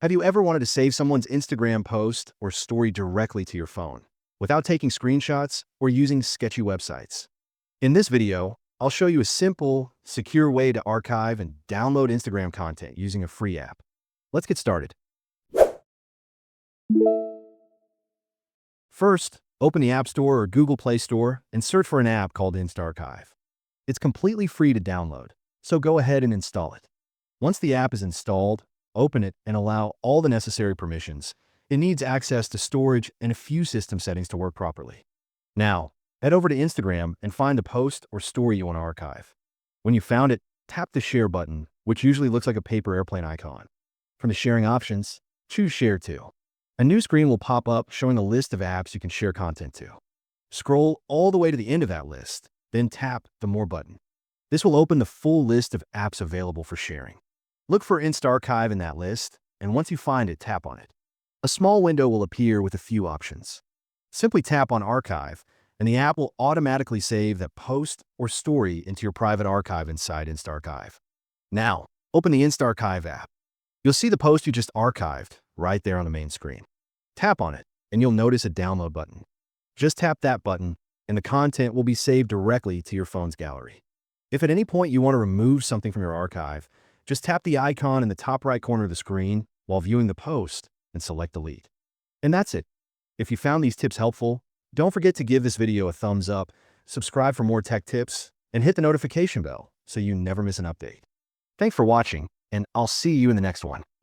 Have you ever wanted to save someone's Instagram post or story directly to your phone without taking screenshots or using sketchy websites? In this video, I'll show you a simple, secure way to archive and download Instagram content using a free app. Let's get started. First, open the App Store or Google Play Store and search for an app called InstaArchive. It's completely free to download, so go ahead and install it. Once the app is installed, open it and allow all the necessary permissions. It needs access to storage and a few system settings to work properly. Now, head over to Instagram and find the post or story you want to archive. When you found it, tap the Share button, which usually looks like a paper airplane icon. From the sharing options, choose Share To. A new screen will pop up showing a list of apps you can share content to. Scroll all the way to the end of that list, then tap the More button. This will open the full list of apps available for sharing. Look for InstaArchive in that list, and once you find it, tap on it. A small window will appear with a few options. Simply tap on Archive, and the app will automatically save that post or story into your private archive inside InstaArchive. Now, open the InstaArchive app. You'll see the post you just archived right there on the main screen. Tap on it, and you'll notice a download button. Just tap that button, and the content will be saved directly to your phone's gallery. If at any point you want to remove something from your archive, just tap the icon in the top right corner of the screen while viewing the post and select Delete. And that's it. If you found these tips helpful, don't forget to give this video a thumbs up, subscribe for more tech tips, and hit the notification bell so you never miss an update. Thanks for watching, and I'll see you in the next one.